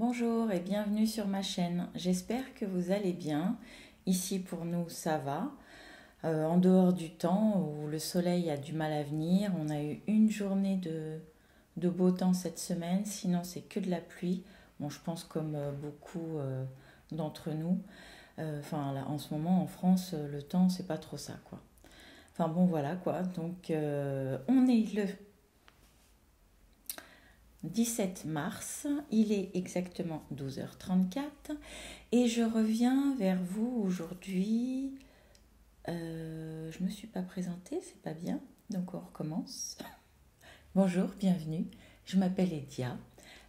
Bonjour et bienvenue sur ma chaîne. J'espère que vous allez bien. Ici pour nous ça va. En dehors du temps où le soleil a du mal à venir, on a eu une journée de beau temps cette semaine, sinon c'est que de la pluie. Bon, je pense comme beaucoup d'entre nous. Enfin là, en ce moment en France, le temps c'est pas trop ça quoi. Enfin bon voilà quoi. Donc on est le 17 mars, il est exactement 12h34 et je reviens vers vous aujourd'hui. Je ne me suis pas présentée, c'est pas bien, donc on recommence. Bonjour, bienvenue, je m'appelle Edia,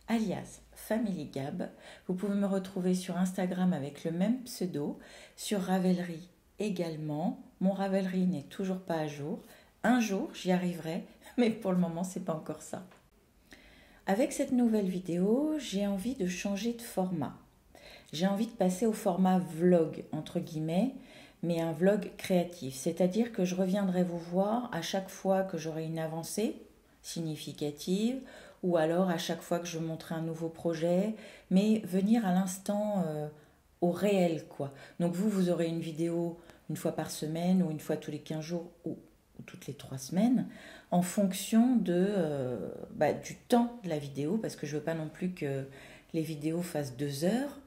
alias Family Gab. Vous pouvez me retrouver sur Instagram avec le même pseudo, sur Ravelry également. Mon Ravelry n'est toujours pas à jour. Un jour, j'y arriverai, mais pour le moment, c'est pas encore ça. Avec cette nouvelle vidéo, j'ai envie de changer de format. J'ai envie de passer au format vlog, entre guillemets, mais un vlog créatif. C'est-à-dire que je reviendrai vous voir à chaque fois que j'aurai une avancée significative ou alors à chaque fois que je montrerai un nouveau projet, mais venir à l'instant au réel, quoi. Donc vous aurez une vidéo une fois par semaine ou une fois tous les 15 jours ou toutes les 3 semaines en fonction du temps de la vidéo parce que je ne veux pas non plus que les vidéos fassent 2 heures.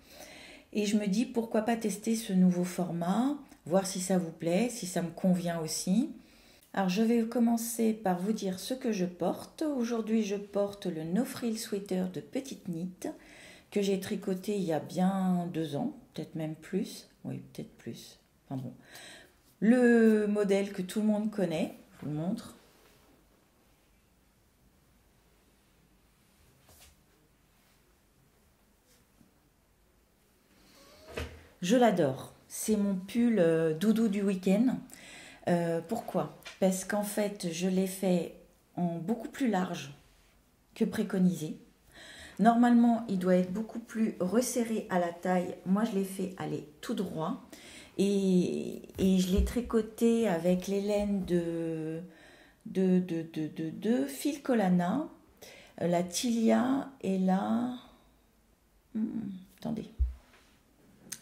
Et je me dis pourquoi pas tester ce nouveau format, voir si ça vous plaît, si ça me convient aussi. Alors je vais commencer par vous dire ce que je porte. Aujourd'hui je porte le No Frill Sweater de Petite Knit que j'ai tricoté il y a bien 2 ans, peut-être même plus. Oui, peut-être plus. Enfin bon. Le modèle que tout le monde connaît, je vous le montre. Je l'adore. C'est mon pull doudou du week-end. Pourquoi? Parce qu'en fait, je l'ai fait en beaucoup plus large que préconisé. Normalement, il doit être beaucoup plus resserré à la taille. Moi, je l'ai fait aller tout droit. Et je l'ai tricoté avec les laines de Phil Colana, la Tilia et la... attendez.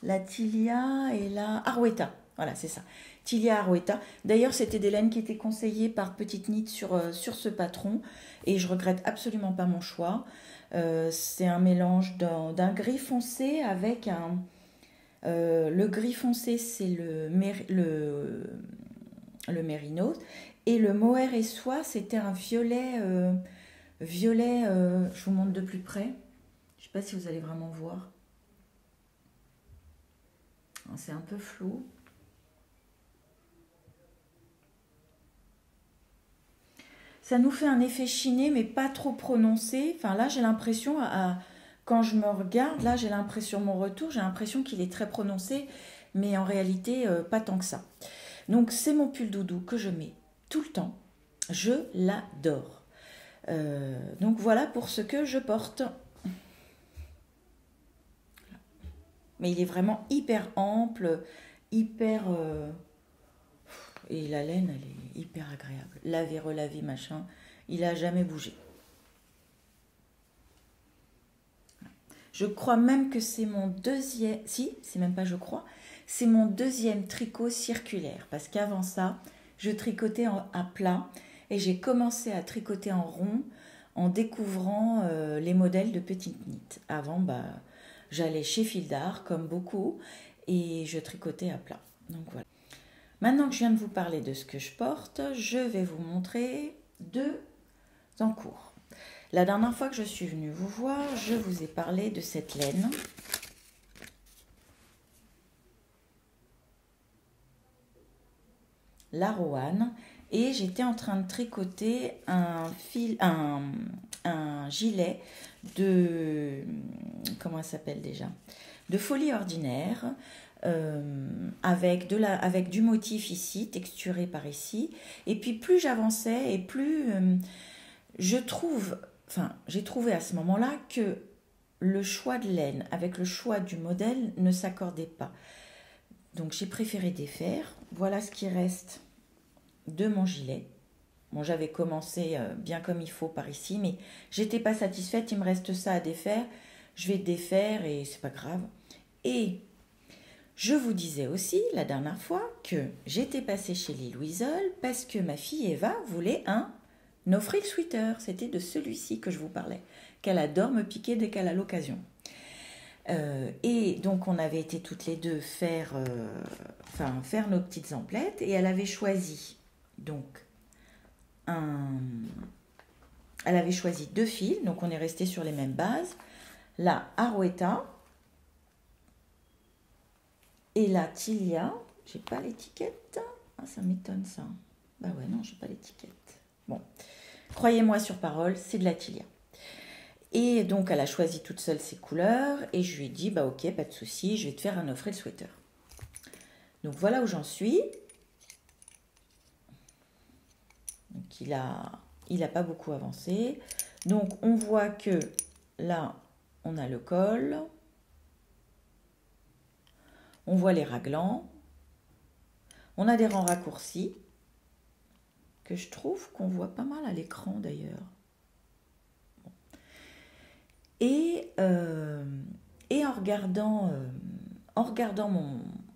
La Tilia et la Arouetta. Voilà, c'est ça. Tilia Arouetta. D'ailleurs, c'était des laines qui étaient conseillées par Petite Knit sur ce patron. Et je regrette absolument pas mon choix. C'est un mélange d'un gris foncé avec un... le gris foncé, c'est le mérinos. Et le mohair et soie, c'était un violet... je vous montre de plus près. Je ne sais pas si vous allez vraiment voir. C'est un peu flou. Ça nous fait un effet chiné, mais pas trop prononcé. Enfin, là, j'ai l'impression, quand je me regarde, là, j'ai l'impression, mon retour, j'ai l'impression qu'il est très prononcé, mais en réalité, pas tant que ça. Donc, c'est mon pull doudou que je mets tout le temps. Je l'adore. Donc, voilà pour ce que je porte. Mais il est vraiment hyper ample, hyper... et la laine, elle est hyper agréable. Laver, relaver, machin, il n'a jamais bougé. Je crois même que c'est mon deuxième... Si, c'est même pas je crois. C'est mon deuxième tricot circulaire. Parce qu'avant ça, je tricotais à plat. Et j'ai commencé à tricoter en rond en découvrant les modèles de Petite Knit. Avant, j'allais chez Fil d'Art, comme beaucoup, et je tricotais à plat. Donc voilà. Maintenant que je viens de vous parler de ce que je porte, je vais vous montrer 2 encours. La dernière fois que je suis venue vous voir, je vous ai parlé de cette laine. La Roanne. Et j'étais en train de tricoter un gilet de... Comment elle s'appelle déjà? De Folie Ordinaire. Avec du motif ici, texturé par ici. Et puis plus j'avançais et plus j'ai trouvé à ce moment-là que le choix de laine avec le choix du modèle ne s'accordait pas. Donc j'ai préféré défaire. Voilà ce qui reste de mon gilet. Bon, j'avais commencé bien comme il faut par ici, mais j'étais pas satisfaite. Il me reste ça à défaire. je vais défaire et c'est pas grave. Et je vous disais aussi la dernière fois que j'étais passée chez Lily Weasel parce que ma fille Eva voulait un No Frill Sweater. C'était de celui-ci que je vous parlais, qu'elle adore me piquer dès qu'elle a l'occasion. Et donc on avait été toutes les deux faire nos petites emplettes et elle avait choisi donc elle avait choisi 2 fils, donc on est resté sur les mêmes bases, la Arouetta et la Tilia. J'ai pas l'étiquette. Ah, ça m'étonne ça. Bah ouais, non, j'ai pas l'étiquette. Bon, croyez-moi sur parole, c'est de la Tilia. Et donc elle a choisi toute seule ses couleurs et je lui ai dit bah ok, pas de souci, je vais te faire un No Frill Sweater. Donc voilà où j'en suis. Donc il a pas beaucoup avancé. Donc on voit que là on a le col, on voit les raglans, on a des rangs raccourcis que je trouve qu'on voit pas mal à l'écran d'ailleurs. Et en regardant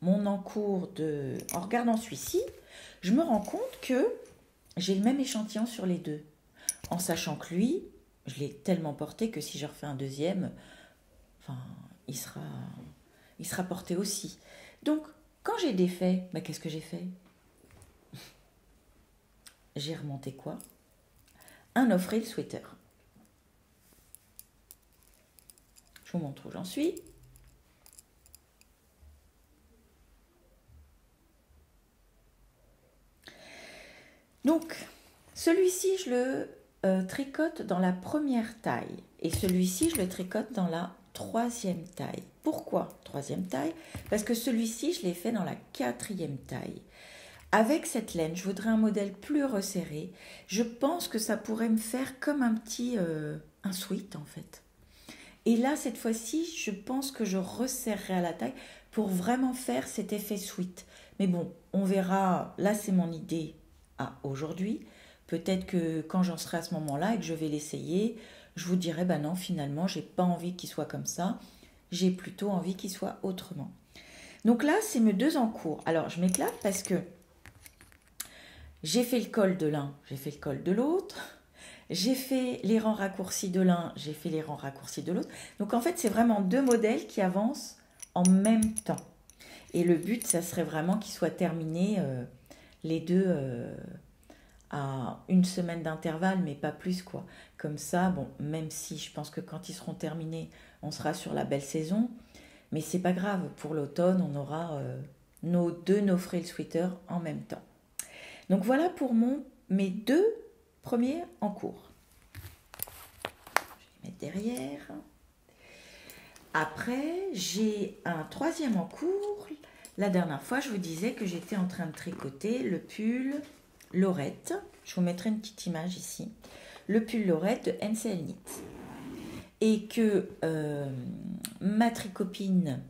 mon encours en regardant celui-ci, je me rends compte que j'ai le même échantillon sur les deux. En sachant que lui, je l'ai tellement porté que si je refais un deuxième, enfin, il sera porté aussi. Donc, quand j'ai défait, bah, qu'est-ce que j'ai fait? J'ai remonté quoi? Un No Frill Sweater. Je vous montre où j'en suis. Donc, celui-ci, je le tricote dans la première taille. Et celui-ci, je le tricote dans la 3e taille. Pourquoi 3e taille? Parce que celui-ci, je l'ai fait dans la 4e taille. Avec cette laine, je voudrais un modèle plus resserré. Je pense que ça pourrait me faire comme un petit un sweat en fait. Et là, cette fois-ci, je pense que je resserrerai à la taille pour vraiment faire cet effet sweat. Mais bon, on verra. Là, c'est mon idée à aujourd'hui. Peut-être que quand j'en serai à ce moment-là et que je vais l'essayer, je vous dirai, ben non, finalement, j'ai pas envie qu'il soit comme ça. J'ai plutôt envie qu'il soit autrement. Donc là, c'est mes 2 en cours. Alors, je m'éclate parce que j'ai fait le col de l'un, j'ai fait le col de l'autre. J'ai fait les rangs raccourcis de l'un, j'ai fait les rangs raccourcis de l'autre. Donc en fait, c'est vraiment 2 modèles qui avancent en même temps. Et le but, ça serait vraiment qu'ils soient terminés les deux à 1 semaine d'intervalle, mais pas plus quoi. Comme ça, bon, même si je pense que quand ils seront terminés, on sera sur la belle saison. Mais c'est pas grave, pour l'automne, on aura nos 2 No Frill Sweaters en même temps. Donc voilà pour mes 2 premiers en cours. Je vais les mettre derrière. Après, j'ai un 3e en cours. La dernière fois, je vous disais que j'étais en train de tricoter le pull Lorette. Je vous mettrai une petite image ici. Le pull Lorette de NCL Knit. Et que ma tricopine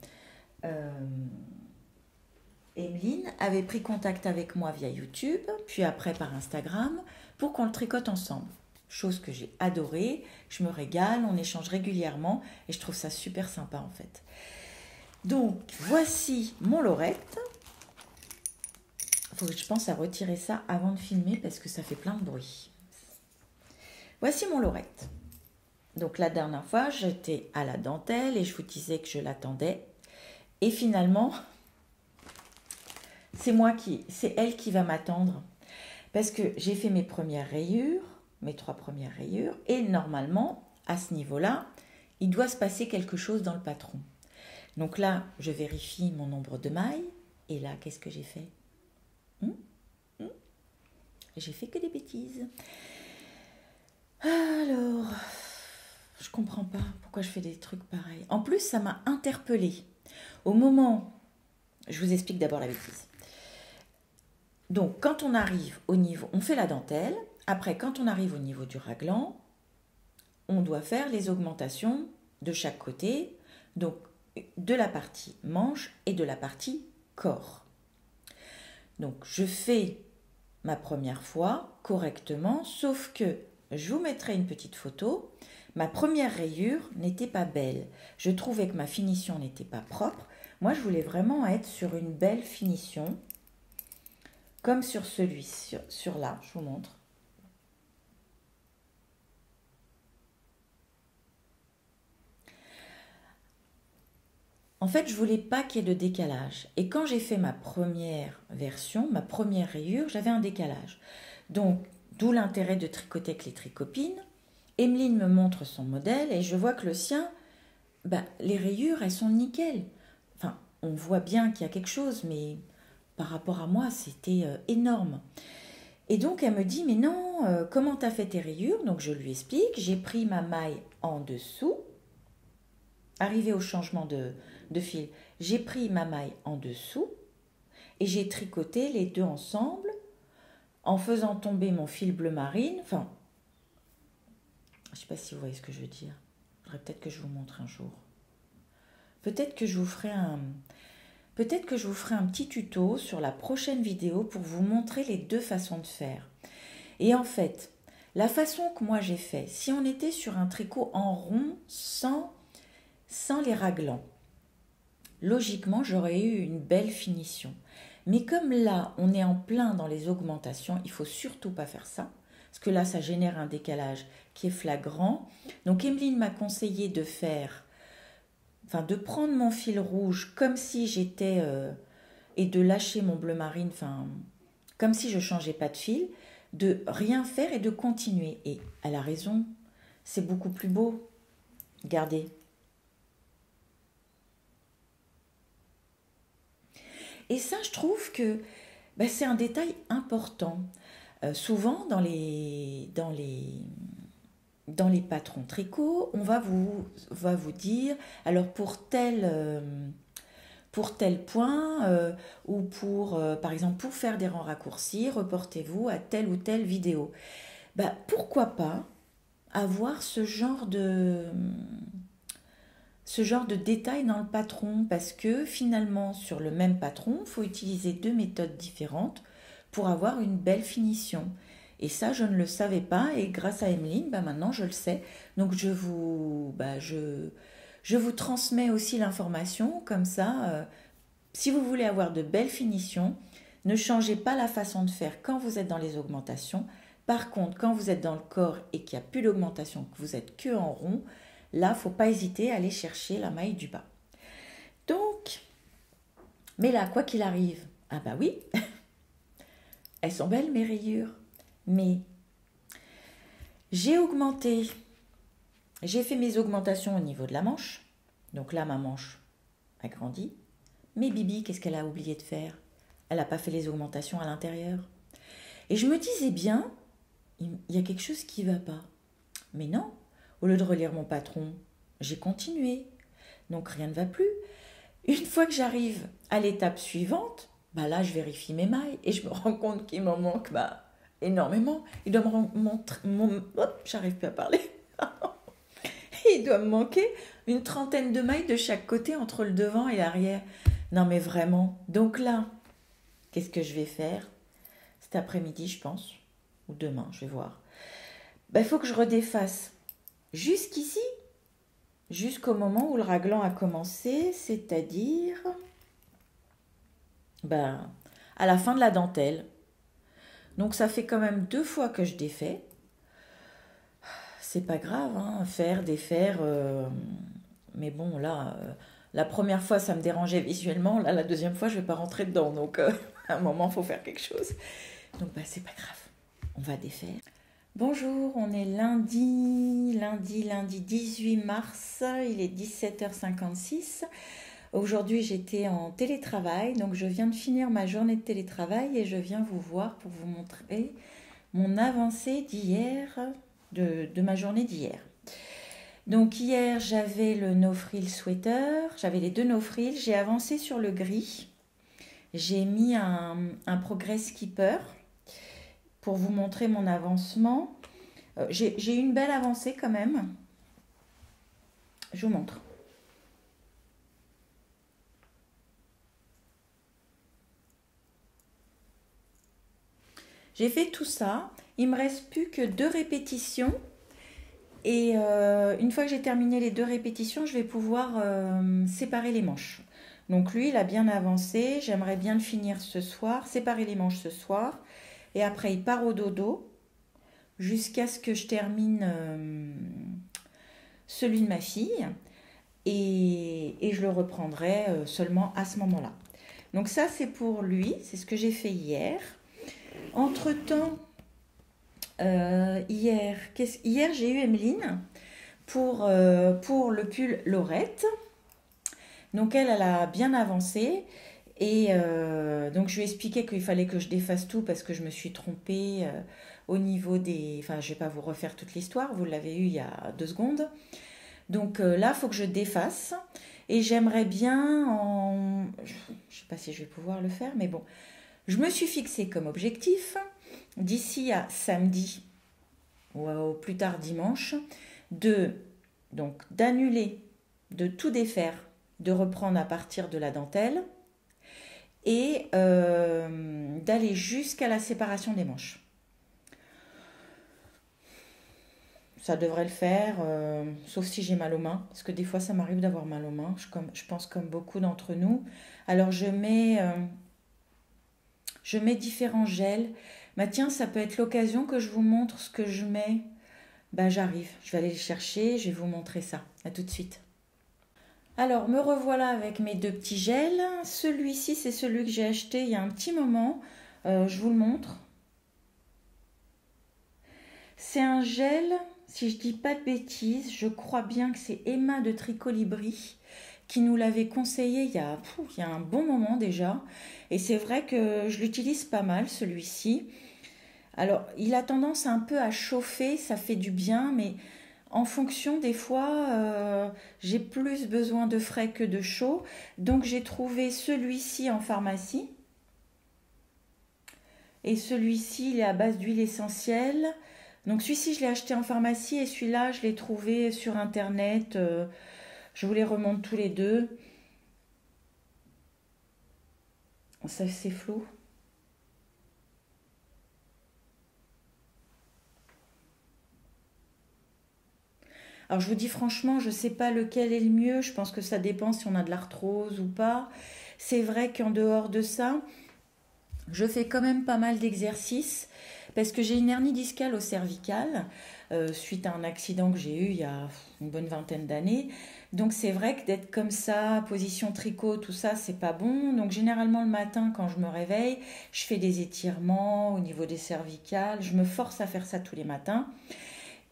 Emeline avait pris contact avec moi via YouTube, puis après par Instagram, pour qu'on le tricote ensemble. Chose que j'ai adorée, je me régale, on échange régulièrement et je trouve ça super sympa en fait. Donc voici mon Lorette. Il faut que je pense à retirer ça avant de filmer parce que ça fait plein de bruit. Voici mon Lorette. Donc la dernière fois, j'étais à la dentelle et je vous disais que je l'attendais. Et finalement, c'est elle qui va m'attendre. Parce que j'ai fait mes premières rayures, mes 3 premières rayures, et normalement, à ce niveau-là, il doit se passer quelque chose dans le patron. Donc là, je vérifie mon nombre de mailles, et là, qu'est-ce que j'ai fait? J'ai fait que des bêtises. Alors, je comprends pas pourquoi je fais des trucs pareils. En plus, ça m'a interpellée. Au moment, je vous explique d'abord la bêtise. Donc, quand on arrive au niveau, on fait la dentelle. Après, quand on arrive au niveau du raglan, on doit faire les augmentations de chaque côté, donc de la partie manche et de la partie corps. Donc, je fais ma première fois correctement, sauf que je vous mettrai une petite photo Ma première rayure n'était pas belle. Je trouvais que ma finition n'était pas propre. Moi, je voulais vraiment être sur une belle finition, comme sur celui-ci, sur là, je vous montre. En fait, je voulais pas qu'il y ait de décalage. Et quand j'ai fait ma première version, ma première rayure, j'avais un décalage. Donc, d'où l'intérêt de tricoter avec les tricopines. Emeline me montre son modèle et je vois que le sien, les rayures, elles sont nickel. Enfin, on voit bien qu'il y a quelque chose, mais par rapport à moi, c'était énorme. Et donc, elle me dit, mais non, comment t'as fait tes rayures? Donc, je lui explique, j'ai pris ma maille en dessous. Arrivé au changement de fil, j'ai pris ma maille en dessous et j'ai tricoté les deux ensemble en faisant tomber mon fil bleu marine. Enfin, je ne sais pas si vous voyez ce que je veux dire. Il faudrait peut-être que je vous montre un jour. Peut-être que je vous ferai un petit tuto sur la prochaine vidéo pour vous montrer les deux façons de faire. Et en fait, la façon que moi j'ai fait, si on était sur un tricot en rond sans les raglans, logiquement, j'aurais eu une belle finition. Mais comme là, on est en plein dans les augmentations, il ne faut surtout pas faire ça, parce que là, ça génère un décalage qui est flagrant. Donc, Emeline m'a conseillé de prendre mon fil rouge comme si j'étais, et de lâcher mon bleu marine, comme si je ne changeais pas de fil, de rien faire et de continuer. Et elle a raison, c'est beaucoup plus beau. Regardez. Et ça, je trouve que c'est un détail important. Souvent, dans les patrons tricot, on va vous dire, alors pour tel point, ou par exemple, pour faire des rangs raccourcis, reportez-vous à telle ou telle vidéo. Pourquoi pas avoir ce genre de détails dans le patron, parce que finalement sur le même patron, il faut utiliser deux méthodes différentes pour avoir une belle finition. Et ça, je ne le savais pas, et grâce à Emeline, maintenant je le sais. Donc je vous transmets aussi l'information, comme ça, si vous voulez avoir de belles finitions, ne changez pas la façon de faire quand vous êtes dans les augmentations. Par contre, quand vous êtes dans le corps et qu'il n'y a plus d'augmentation, que vous êtes que en rond, là, il ne faut pas hésiter à aller chercher la maille du bas. Donc, mais là, quoi qu'il arrive, oui, elles sont belles mes rayures, mais j'ai augmenté, j'ai fait mes augmentations au niveau de la manche. Donc là, ma manche a grandi. Mais Bibi, qu'est-ce qu'elle a oublié de faire? Elle n'a pas fait les augmentations à l'intérieur. Et je me disais bien, il y a quelque chose qui ne va pas. Mais non, au lieu de relire mon patron, j'ai continué. Donc rien ne va plus. Une fois que j'arrive à l'étape suivante, là je vérifie mes mailles et je me rends compte qu'il m'en manque énormément. Il doit me montrer... j'arrive plus à parler. Il doit me manquer une trentaine de mailles de chaque côté entre le devant et l'arrière. Non mais vraiment. Donc là, qu'est-ce que je vais faire? Cet après-midi, je pense. Ou demain, je vais voir. Il faut que je redéfasse jusqu'ici, jusqu'au moment où le raglan a commencé, c'est-à-dire à la fin de la dentelle. Donc ça fait quand même 2 fois que je défais. C'est pas grave, faire, défaire. Mais bon, là, la première fois, ça me dérangeait visuellement. Là, la deuxième fois, je vais pas rentrer dedans. Donc, à un moment, il faut faire quelque chose. Donc, c'est pas grave. On va défaire. Bonjour, on est lundi 18 mars. Il est 17h56. Aujourd'hui, j'étais en télétravail. Donc, je viens de finir ma journée de télétravail et je viens vous voir pour vous montrer mon avancée d'hier, de ma journée d'hier. Donc hier, j'avais le no-frill sweater, j'avais les 2 no-frill, j'ai avancé sur le gris. J'ai mis un progress skipper pour vous montrer mon avancement. J'ai eu une belle avancée quand même. Je vous montre. J'ai fait tout ça. Il me reste plus que 2 répétitions. Et une fois que j'ai terminé les 2 répétitions, je vais pouvoir séparer les manches. Donc lui, il a bien avancé. J'aimerais bien le finir ce soir, séparer les manches ce soir. Et après, il part au dodo jusqu'à ce que je termine celui de ma fille. Et je le reprendrai seulement à ce moment-là. Donc ça, c'est pour lui. C'est ce que j'ai fait hier. Entre-temps, hier, j'ai eu Emeline pour le pull Laurette. Donc elle a bien avancé. Et donc je lui ai expliqué qu'il fallait que je défasse tout parce que je me suis trompée au niveau des... Enfin, je ne vais pas vous refaire toute l'histoire, vous l'avez eu il y a 2 secondes. Donc là, il faut que je défasse. Et j'aimerais bien Je ne sais pas si je vais pouvoir le faire, mais bon. Je me suis fixé comme objectif, d'ici à samedi ou au plus tard dimanche, d'annuler, de tout défaire, de reprendre à partir de la dentelle et d'aller jusqu'à la séparation des manches. Ça devrait le faire, sauf si j'ai mal aux mains, parce que des fois ça m'arrive d'avoir mal aux mains, je pense comme beaucoup d'entre nous. Alors je mets différents gels. Bah tiens, ça peut être l'occasion que je vous montre ce que je mets. Bah j'arrive, je vais aller les chercher, je vais vous montrer ça. À tout de suite. Alors me revoilà avec mes 2 petits gels. Celui-ci, c'est celui que j'ai acheté il y a un petit moment. Je vous le montre. C'est un gel, si je dis pas de bêtises, je crois bien que c'est Emma de Tricolibri qui nous l'avait conseillé il y a un bon moment déjà. Et c'est vrai que je l'utilise pas mal, celui-ci. Alors, il a tendance un peu à chauffer, ça fait du bien, mais en fonction des fois, j'ai plus besoin de frais que de chaud. Donc, j'ai trouvé celui-ci en pharmacie. Et celui-ci, il est à base d'huile essentielle. Donc, celui-ci, je l'ai acheté en pharmacie et celui-là, je l'ai trouvé sur Internet. Je vous les remonte tous les 2. Ça, c'est flou. Alors je vous dis franchement, je ne sais pas lequel est le mieux. Je pense que ça dépend si on a de l'arthrose ou pas. C'est vrai qu'en dehors de ça, je fais quand même pas mal d'exercices parce que j'ai une hernie discale au cervical suite à un accident que j'ai eu il y a une bonne vingtaine d'années. Donc c'est vrai que d'être comme ça, position tricot, tout ça, c'est pas bon. Donc généralement le matin quand je me réveille, je fais des étirements au niveau des cervicales. Je me force à faire ça tous les matins.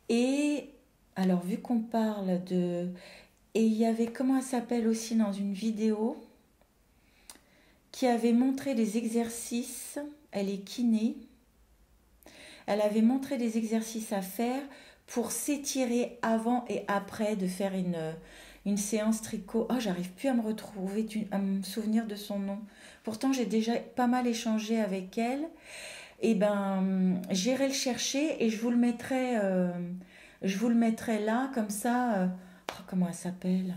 Et alors vu qu'on parle de... Et il y avait, comment elle s'appelle aussi dans une vidéo, qui avait montré des exercices, elle est kiné, elle avait montré des exercices à faire pour s'étirer avant et après de faire une séance tricot. Oh, j'arrive plus à me retrouver, à me souvenir de son nom. Pourtant, j'ai déjà pas mal échangé avec elle. Et ben, j'irai le chercher et je vous le mettrai là, comme ça. Oh, comment elle s'appelle?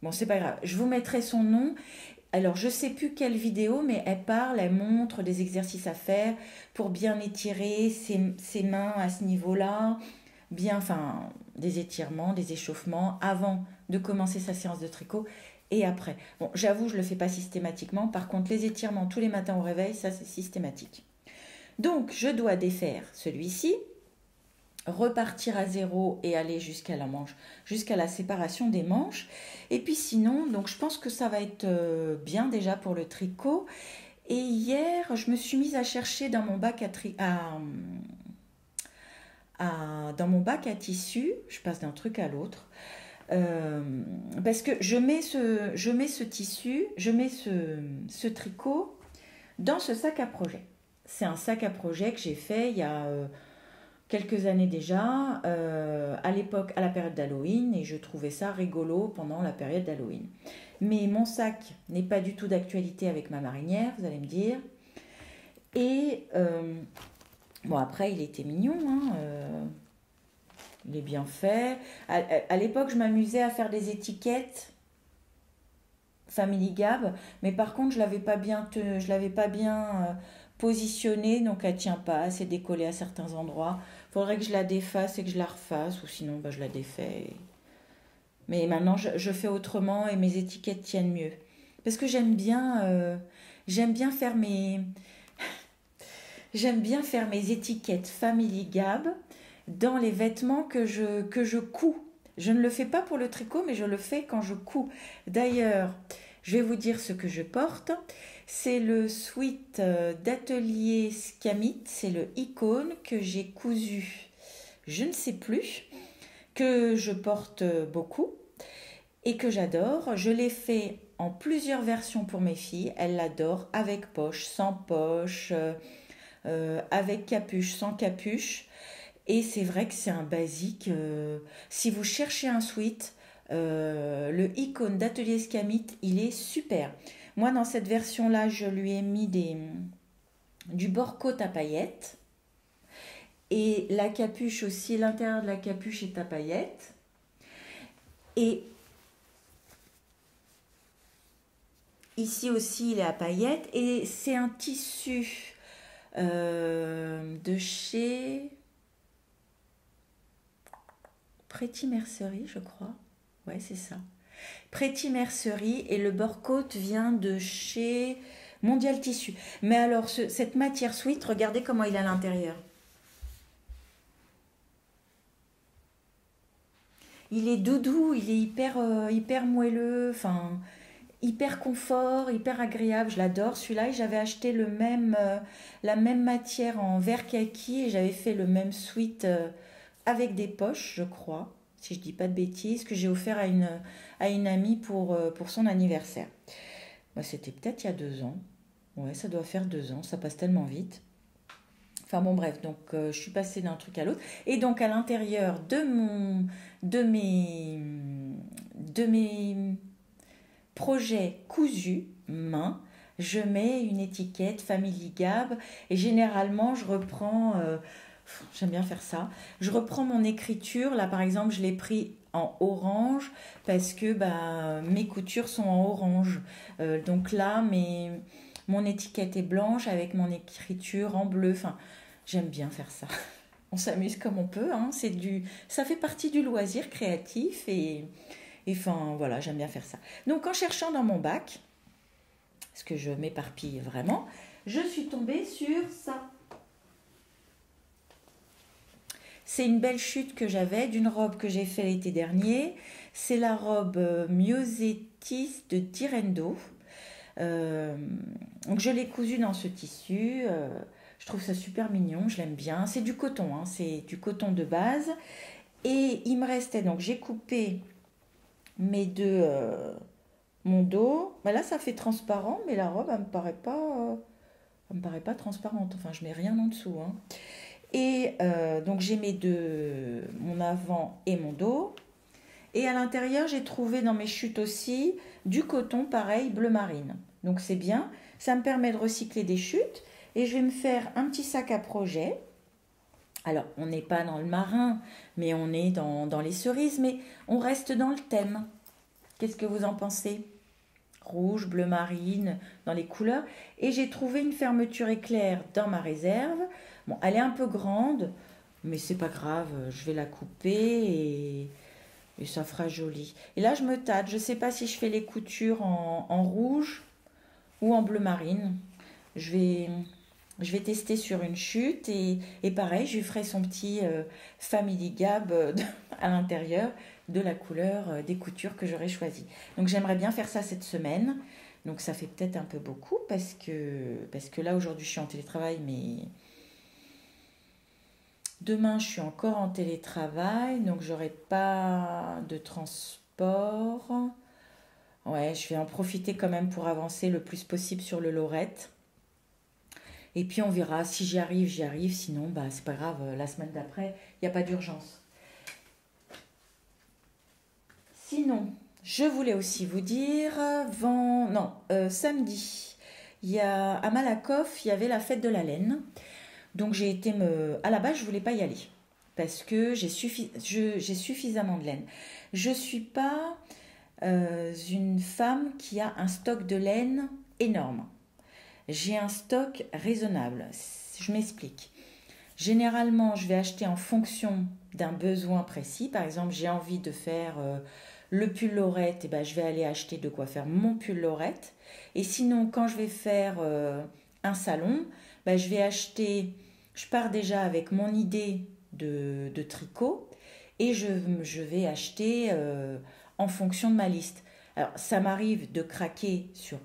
Bon, c'est pas grave. Je vous mettrai son nom. Alors, je sais plus quelle vidéo, mais elle montre des exercices à faire pour bien étirer ses mains à ce niveau-là. Bien, enfin, des étirements, des échauffements avant de commencer sa séance de tricot et après. Bon, j'avoue, je ne le fais pas systématiquement. Par contre, les étirements tous les matins au réveil, ça, c'est systématique. Donc, je dois défaire celui-ci, repartir à 0 et aller jusqu'à la séparation des manches. Et puis sinon, donc je pense que ça va être bien déjà pour le tricot. Et hier, je me suis mise à chercher dans mon bac dans mon bac à tissu, je passe d'un truc à l'autre, parce que je mets ce tissu, je mets ce tricot dans ce sac à projet. C'est un sac à projet que j'ai fait il y a quelques années déjà, à l'époque, à la période d'Halloween, et je trouvais ça rigolo pendant la période d'Halloween. Mais mon sac n'est pas du tout d'actualité avec ma marinière, vous allez me dire. Et bon, après, il était mignon, hein, il est bien fait. À l'époque, je m'amusais à faire des étiquettes Family Gab, mais par contre, je l'avais pas bien positionnée, donc elle tient pas, c'est décollé à certains endroits. Faudrait que je la défasse et que je la refasse, ou sinon bah, je la défais. Mais maintenant je fais autrement et mes étiquettes tiennent mieux. Parce que j'aime bien faire j'aime bien faire mes étiquettes Family Gab dans les vêtements que je couds. Je ne le fais pas pour le tricot, mais je le fais quand je couds. D'ailleurs, je vais vous dire ce que je porte. C'est le sweat d'atelier Scamit, c'est le icône que j'ai cousu, je ne sais plus, que je porte beaucoup et que j'adore. Je l'ai fait en plusieurs versions pour mes filles. Elles l'adorent, avec poche, sans poche, avec capuche, sans capuche. Et c'est vrai que c'est un basique. Si vous cherchez un sweat, le icône d'Atelier Scamit, il est super. Moi, dans cette version-là, je lui ai mis du bord-côte à paillettes. Et la capuche aussi, l'intérieur de la capuche est à paillettes. Et ici aussi, il est à paillettes. Et c'est un tissu de chez Pretty Mercerie, je crois. Ouais, c'est ça. Pretty Mercerie, et le bord-côte vient de chez Mondial Tissu. Mais alors, cette matière sweat, regardez comment il est à l'intérieur. Il est doudou, il est hyper moelleux, enfin, hyper confort, hyper agréable. Je l'adore celui-là. Et j'avais acheté la même matière en vert kaki et j'avais fait le même sweat avec des poches, je crois, si je dis pas de bêtises, que j'ai offert à une amie pour son anniversaire. Bah, c'était peut-être il y a 2 ans. Ouais, ça doit faire 2 ans, ça passe tellement vite. Enfin bon, bref, donc je suis passée d'un truc à l'autre. Et donc à l'intérieur de mes, de mes projets cousus main, je mets une étiquette Family Gab et généralement je reprends, j'aime bien faire ça, je reprends mon écriture. Là par exemple, je l'ai pris en orange parce que bah, mes coutures sont en orange. Donc là, mon étiquette est blanche avec mon écriture en bleu. Enfin, j'aime bien faire ça. On s'amuse comme on peut, hein. Ça fait partie du loisir créatif et enfin voilà, j'aime bien faire ça. Donc en cherchant dans mon bac, parce que je m'éparpille vraiment, je suis tombée sur ça. C'est une belle chute que j'avais d'une robe que j'ai fait l'été dernier. C'est la robe Miosetis de Direndo. Donc je l'ai cousue dans ce tissu. Je trouve ça super mignon, je l'aime bien. C'est du coton, hein, c'est du coton de base. Et il me restait, donc j'ai coupé mon dos. Bah là, ça fait transparent, mais la robe, elle me paraît pas transparente. Enfin, je mets rien en dessous, hein. Et donc j'ai mon avant et mon dos. Et à l'intérieur, j'ai trouvé dans mes chutes aussi du coton pareil, bleu marine. Donc c'est bien, ça me permet de recycler des chutes. Et je vais me faire un petit sac à projet. Alors, on n'est pas dans le marin, mais on est dans les cerises, mais on reste dans le thème. Qu'est-ce que vous en pensez? Rouge, bleu marine, dans les couleurs. Et j'ai trouvé une fermeture éclair dans ma réserve. Bon, elle est un peu grande, mais c'est pas grave, je vais la couper et ça fera joli. Et là, je me tâte. Je ne sais pas si je fais les coutures en rouge ou en bleu marine. Je vais tester sur une chute et pareil, je lui ferai son petit Family Gab à l'intérieur de la couleur des coutures que j'aurais choisies. Donc j'aimerais bien faire ça cette semaine. Donc ça fait peut-être un peu beaucoup parce que là aujourd'hui je suis en télétravail, mais demain je suis encore en télétravail, donc j'aurai pas de transport. Ouais, je vais en profiter quand même pour avancer le plus possible sur le Lorette. Et puis on verra, si j'y arrive, j'y arrive, sinon bah c'est pas grave, la semaine d'après, il n'y a pas d'urgence. Sinon, je voulais aussi vous dire, samedi, à Malakoff, il y avait la fête de la laine. Donc à la base, je voulais pas y aller parce que j'ai suffisamment de laine. Je suis pas une femme qui a un stock de laine énorme. j'ai un stock raisonnable. Je m'explique. Généralement, je vais acheter en fonction d'un besoin précis. Par exemple, j'ai envie de faire le pull lorette, et ben, je vais aller acheter de quoi faire mon pull lorette. Et sinon, quand je vais faire un salon, ben, je pars déjà avec mon idée de tricot et je vais acheter en fonction de ma liste. Alors, ça m'arrive de craquer sur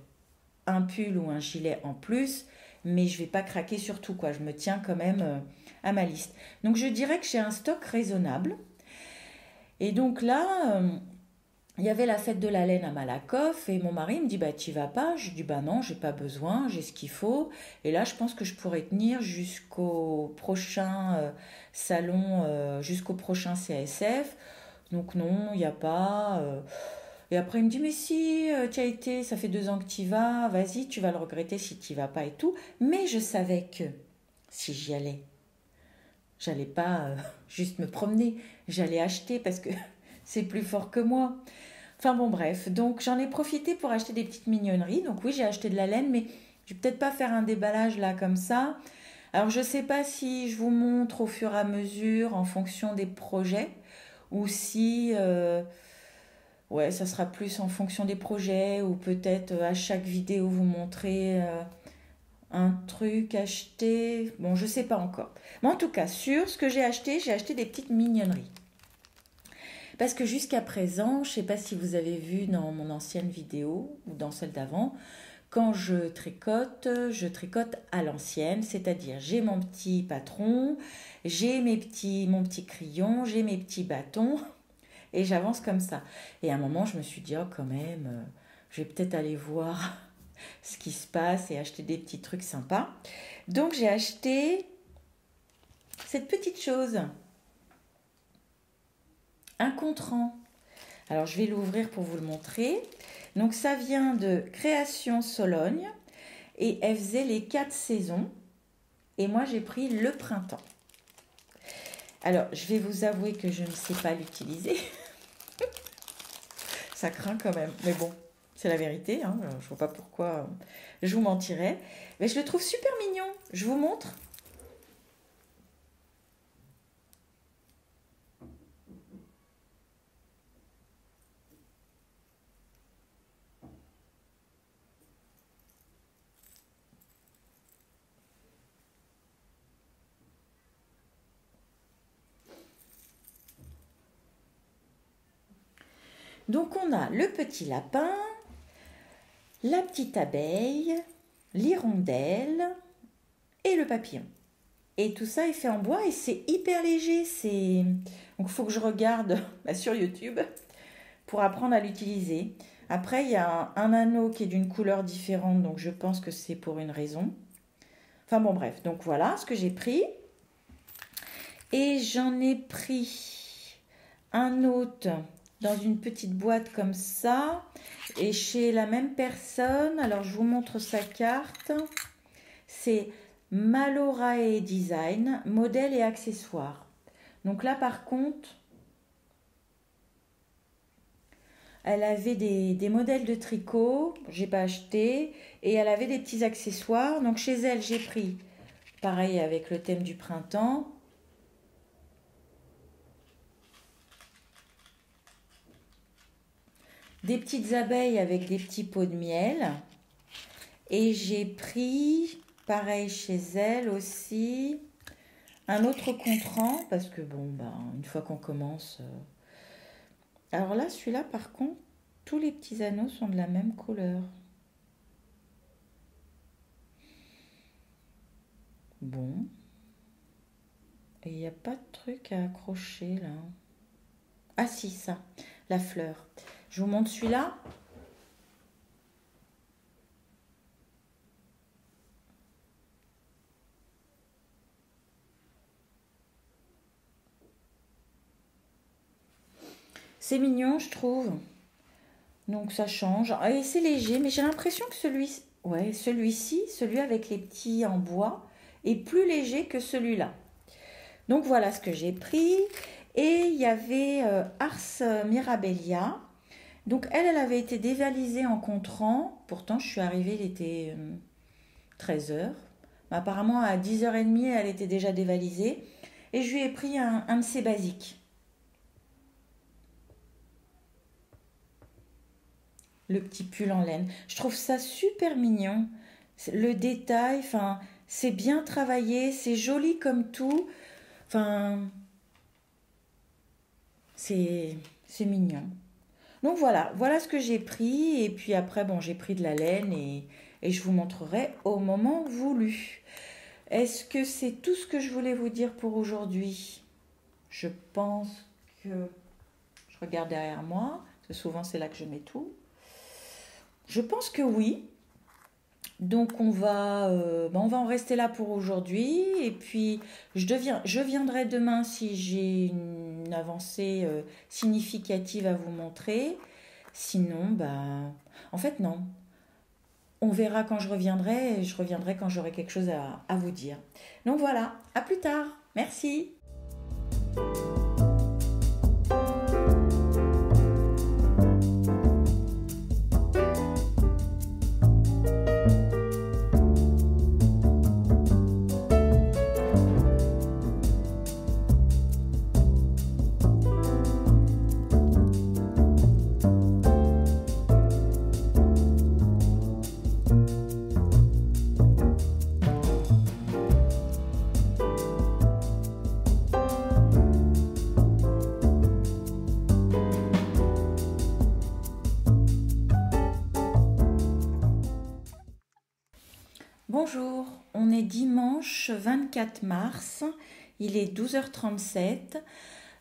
un pull ou un gilet en plus, mais je ne vais pas craquer sur tout, quoi. Je me tiens quand même à ma liste. Donc, je dirais que j'ai un stock raisonnable. Et donc là, il y avait la fête de la laine à Malakoff et mon mari me dit bah t'y vas pas. Je dis bah non, j'ai pas besoin, j'ai ce qu'il faut. Et là, je pense que je pourrais tenir jusqu'au prochain salon, jusqu'au prochain CASF. Donc non, il n'y a pas. Et après, il me dit mais si, tu as été, ça fait 2 ans que tu y vas, vas-y, tu vas le regretter si tu y vas pas et tout. Mais je savais que si j'y allais, j'allais pas juste me promener, j'allais acheter parce que c'est plus fort que moi. Enfin bon, bref, donc j'en ai profité pour acheter des petites mignonneries. Donc oui, j'ai acheté de la laine, mais je vais peut-être pas faire un déballage là comme ça. Alors je sais pas si je vous montre au fur et à mesure en fonction des projets ou si ouais, ça sera plus en fonction des projets ou peut-être à chaque vidéo vous montrer un truc acheté. Bon, je sais pas encore. Mais en tout cas, sur ce que j'ai acheté des petites mignonneries. Parce que jusqu'à présent, je ne sais pas si vous avez vu dans mon ancienne vidéo ou dans celle d'avant, quand je tricote à l'ancienne, c'est-à-dire j'ai mon petit patron, j'ai mon petit crayon, j'ai mes petits bâtons et j'avance comme ça. Et à un moment, je me suis dit, oh quand même, je vais peut-être aller voir ce qui se passe et acheter des petits trucs sympas. Donc j'ai acheté cette petite chose, un contrant. Alors je vais l'ouvrir pour vous le montrer. Donc ça vient de Création Sologne et elle faisait les 4 saisons. Et moi j'ai pris le printemps. Alors je vais vous avouer que je ne sais pas l'utiliser. Ça craint quand même. Mais bon, c'est la vérité. Hein. Je ne vois pas pourquoi je vous mentirais. Mais je le trouve super mignon. Je vous montre. Donc on a le petit lapin, la petite abeille, l'hirondelle et le papillon. Et tout ça est fait en bois et c'est hyper léger. Donc il faut que je regarde sur YouTube pour apprendre à l'utiliser. Après, il y a un anneau qui est d'une couleur différente, donc je pense que c'est pour une raison. Enfin bon, bref. Donc voilà ce que j'ai pris. Et j'en ai pris un autre dans une petite boîte comme ça. Et chez la même personne, alors je vous montre sa carte. C'est Malorae Design, modèle et accessoires. Donc là par contre, elle avait des modèles de tricot, j'ai pas acheté, et elle avait des petits accessoires. Donc chez elle, j'ai pris, pareil avec le thème du printemps, des petites abeilles avec des petits pots de miel. Et j'ai pris, pareil chez elle aussi, un autre contrant, parce que bon, une fois qu'on commence... Alors là, celui-là, par contre, tous les petits anneaux sont de la même couleur. Bon. Et il n'y a pas de truc à accrocher là. Ah si, ça, la fleur. Je vous montre celui-là. C'est mignon, je trouve. Donc ça change. Et c'est léger, mais j'ai l'impression que celui-ci, celui avec les petits en bois, est plus léger que celui-là. Donc voilà ce que j'ai pris. Et il y avait Ars Mirabilia. Donc elle avait été dévalisée en contrant. Pourtant, je suis arrivée, il était 13 heures. Mais apparemment, à 10h30, elle était déjà dévalisée. Et je lui ai pris un de ses basiques. Le petit pull en laine. Je trouve ça super mignon. Le détail, enfin, c'est bien travaillé, c'est joli comme tout. Enfin, c'est mignon. Donc voilà ce que j'ai pris. Et puis après, bon, j'ai pris de la laine et je vous montrerai au moment voulu. Est-ce que c'est tout ce que je voulais vous dire pour aujourd'hui? Je pense que... Je regarde derrière moi, parce que souvent c'est là que je mets tout. Je pense que oui. Donc on va en rester là pour aujourd'hui. Et puis je viendrai demain si j'ai une avancée significative à vous montrer. Sinon, en fait non. On verra quand je reviendrai et je reviendrai quand j'aurai quelque chose à vous dire. Donc voilà, à plus tard. Merci. Bonjour, on est dimanche 24 mars, il est 12h37.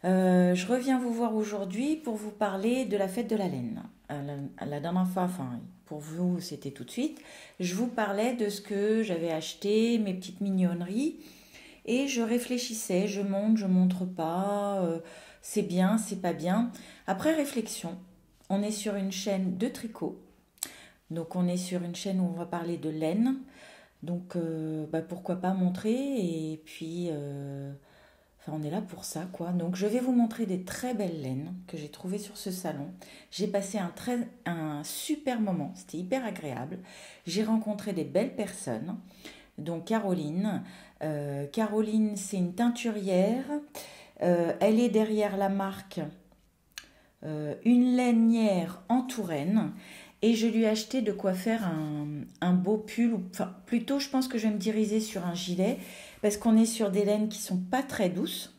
Je reviens vous voir aujourd'hui pour vous parler de la fête de la laine. La dernière fois, enfin pour vous c'était tout de suite, je vous parlais de ce que j'avais acheté, mes petites mignonneries, et je réfléchissais, je montre, je montre pas, c'est bien, c'est pas bien. Après réflexion, on est sur une chaîne de tricot, donc on est sur une chaîne où on va parler de laine. Donc, pourquoi pas montrer et puis, enfin, on est là pour ça, quoi. Donc, je vais vous montrer des très belles laines que j'ai trouvées sur ce salon. J'ai passé un super moment, c'était hyper agréable. J'ai rencontré des belles personnes, donc Caroline. Caroline, c'est une teinturière. Elle est derrière la marque Une lainière en Touraine. Et je lui ai acheté de quoi faire un beau pull, enfin plutôt je pense que je vais me diriger sur un gilet, parce qu'on est sur des laines qui sont pas très douces.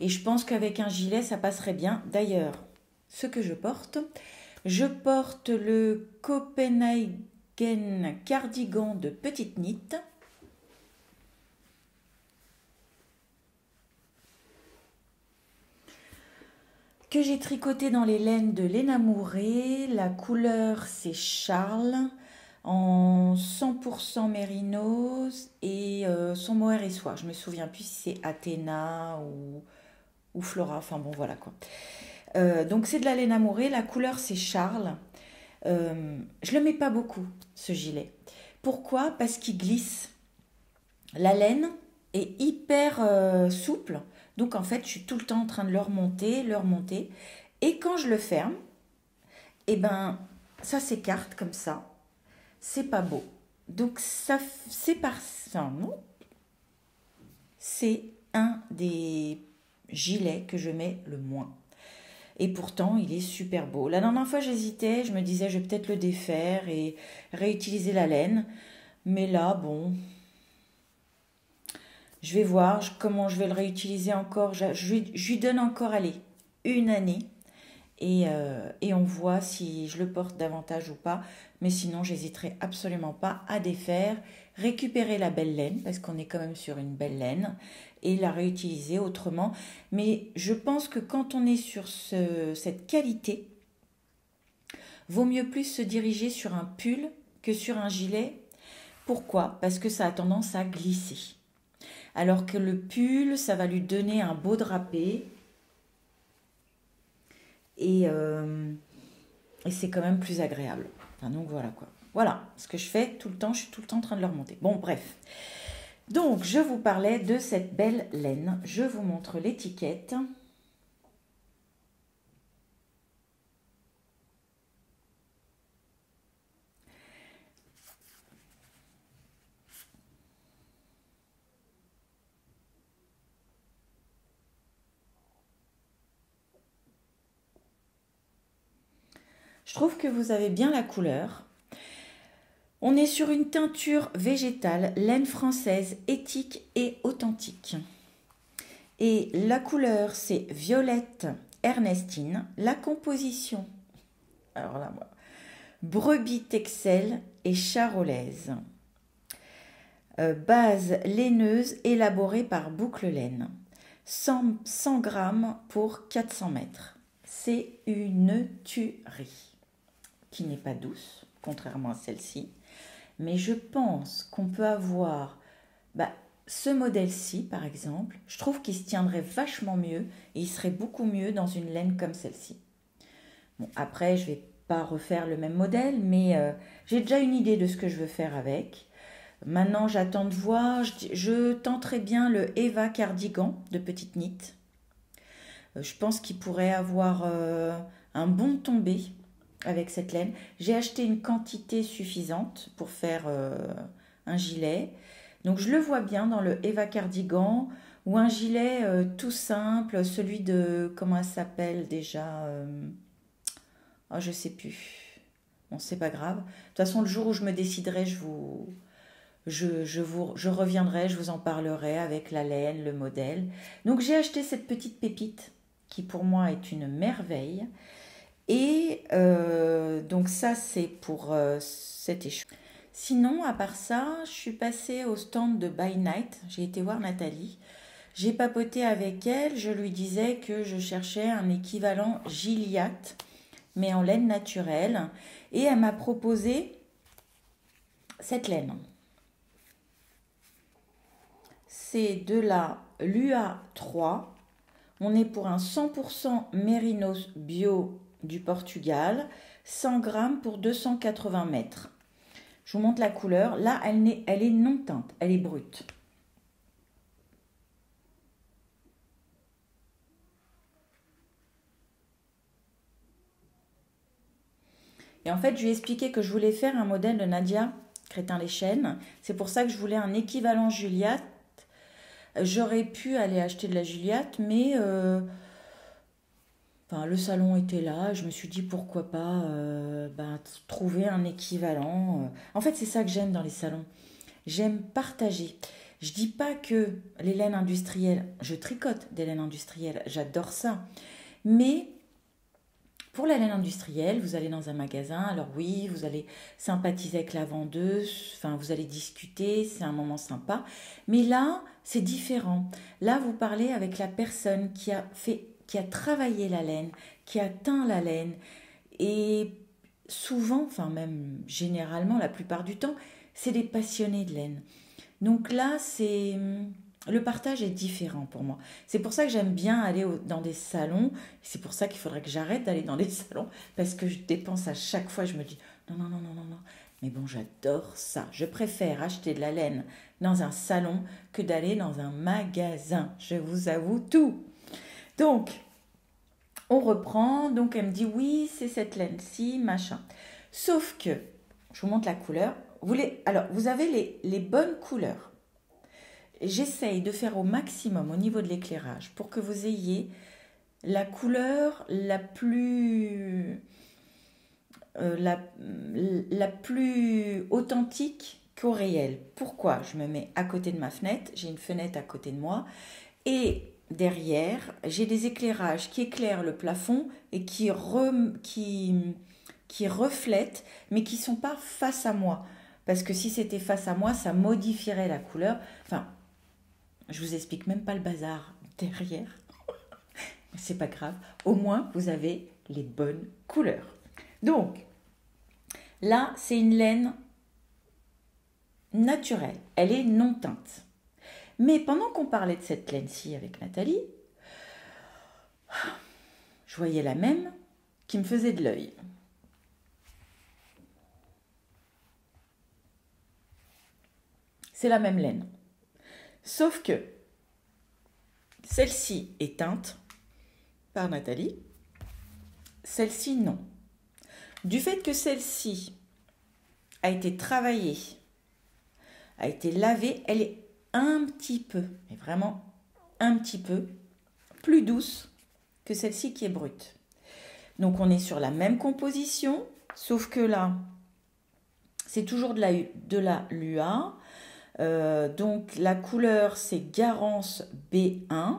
Et je pense qu'avec un gilet, ça passerait bien. D'ailleurs, ce que je porte le Copenhagen cardigan de petite nit. Que j'ai tricoté dans les laines de Léna Mouret. La couleur c'est Charles en 100% mérinos et son mohair et soie. Je me souviens plus si c'est Athéna ou Flora, enfin bon voilà quoi. Donc c'est de la Léna Mouret, la couleur c'est Charles. Je le mets pas beaucoup ce gilet. Pourquoi? Parce qu'il glisse. La laine est hyper souple. Donc en fait, je suis tout le temps en train de le remonter, le remonter. Et quand je le ferme, eh ben, ça s'écarte comme ça. C'est pas beau. Donc ça, c'est non. C'est un des gilets que je mets le moins. Et pourtant, il est super beau. La dernière fois, j'hésitais. Je me disais, je vais peut-être le défaire et réutiliser la laine. Mais là, bon, je vais voir comment je vais le réutiliser encore. Je lui donne encore, allez, une année. Et on voit si je le porte davantage ou pas. Mais sinon, j'hésiterai absolument pas à défaire, récupérer la belle laine, parce qu'on est quand même sur une belle laine, et la réutiliser autrement. Mais je pense que quand on est sur cette qualité, vaut mieux plus se diriger sur un pull que sur un gilet. Pourquoi? Parce que ça a tendance à glisser. Alors que le pull, ça va lui donner un beau drapé. Et c'est quand même plus agréable. Enfin, donc voilà quoi. Voilà ce que je fais tout le temps, je suis tout le temps en train de le remonter. Bon, bref. Donc, je vous parlais de cette belle laine. Je vous montre l'étiquette. Je trouve que vous avez bien la couleur. On est sur une teinture végétale, laine française, éthique et authentique. Et la couleur, c'est violette Ernestine. La composition, alors là, moi, brebis texel et charolaise. Base laineuse élaborée par Boucle Laine. 100 grammes pour 400 mètres. C'est une tuerie qui n'est pas douce, contrairement à celle-ci. Mais je pense qu'on peut avoir ce modèle-ci, par exemple. Je trouve qu'il se tiendrait vachement mieux et il serait beaucoup mieux dans une laine comme celle-ci. Bon, après, je ne vais pas refaire le même modèle, mais j'ai déjà une idée de ce que je veux faire avec. Maintenant, j'attends de voir. Je tenterai bien le Eva Cardigan de Petite Knit. Je pense qu'il pourrait avoir un bon tombé avec cette laine. J'ai acheté une quantité suffisante pour faire un gilet. Donc je le vois bien dans le Eva Cardigan ou un gilet tout simple, celui de, comment elle s'appelle déjà oh, je sais plus. Bon, c'est pas grave. De toute façon, le jour où je me déciderai, je reviendrai, je vous en parlerai avec la laine, le modèle. Donc j'ai acheté cette petite pépite qui pour moi est une merveille. Et donc ça, c'est pour cet échou. Sinon, à part ça, je suis passée au stand de By Night. J'ai été voir Nathalie. J'ai papoté avec elle. Je lui disais que je cherchais un équivalent Gilliatt, mais en laine naturelle. Et elle m'a proposé cette laine. C'est de la Lua 3. On est pour un 100% Mérinos bio du Portugal, 100 grammes pour 280 mètres. Je vous montre la couleur. Là, elle est non teinte, elle est brute. Et en fait, je lui ai expliqué que je voulais faire un modèle de Nadia Crétin-les-Chênes. C'est pour ça que je voulais un équivalent Juliette. J'aurais pu aller acheter de la Juliette, mais le salon était là. Je me suis dit pourquoi pas trouver un équivalent. En fait, c'est ça que j'aime dans les salons. J'aime partager. Je dis pas que les laines industrielles, je tricote des laines industrielles, j'adore ça. Mais pour la laine industrielle, vous allez dans un magasin, alors oui, vous allez sympathiser avec la vendeuse, enfin vous allez discuter, c'est un moment sympa. Mais là, c'est différent. Là, vous parlez avec la personne qui a travaillé la laine, qui a teint la laine. Et souvent, enfin même généralement, la plupart du temps, c'est des passionnés de laine. Donc là, le partage est différent pour moi. C'est pour ça que j'aime bien aller dans des salons. C'est pour ça qu'il faudrait que j'arrête d'aller dans des salons parce que je dépense à chaque fois. Je me dis non, non, non, non, non, non. Mais bon, j'adore ça. Je préfère acheter de la laine dans un salon que d'aller dans un magasin. Je vous avoue tout. Donc, on reprend. Donc, elle me dit oui, c'est cette laine-ci, machin. Sauf que, je vous montre la couleur. Alors, vous avez les bonnes couleurs. J'essaye de faire au maximum au niveau de l'éclairage pour que vous ayez la couleur la plus authentique qu'au réel. Pourquoi? Je me mets à côté de ma fenêtre, j'ai une fenêtre à côté de moi et derrière, j'ai des éclairages qui éclairent le plafond et qui reflètent, mais qui ne sont pas face à moi. Parce que si c'était face à moi, ça modifierait la couleur. Enfin, je vous explique même pas le bazar derrière. C'est pas grave. Au moins, vous avez les bonnes couleurs. Donc, là, c'est une laine naturelle. Elle est non teinte. Mais pendant qu'on parlait de cette laine-ci avec Nathalie, je voyais la même qui me faisait de l'œil. C'est la même laine. Sauf que celle-ci est teinte par Nathalie, celle-ci non. Du fait que celle-ci a été travaillée, a été lavée, elle est un petit peu, mais vraiment un petit peu, plus douce que celle-ci qui est brute. Donc on est sur la même composition, sauf que là, c'est toujours de la Lua. Donc la couleur, c'est Garance B1,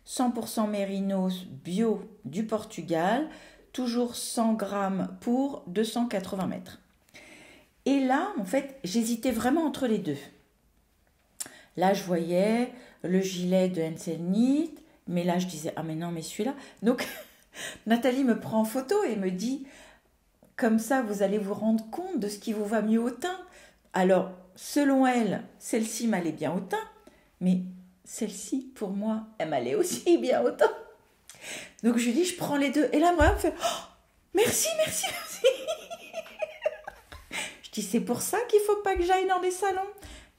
100% mérinos bio du Portugal, toujours 100 grammes pour 280 mètres. Et là, en fait, j'hésitais vraiment entre les deux. Là, je voyais le gilet de Hansel Knit, mais là, je disais, ah mais non, mais celui-là. Donc, Nathalie me prend en photo et me dit, comme ça, vous allez vous rendre compte de ce qui vous va mieux au teint. Alors, selon elle, celle-ci m'allait bien au teint, mais celle-ci, pour moi, elle m'allait aussi bien au teint. Donc, je lui dis, je prends les deux. Et là, moi, elle me fait, oh, merci, merci, merci. Je dis, c'est pour ça qu'il ne faut pas que j'aille dans des salons.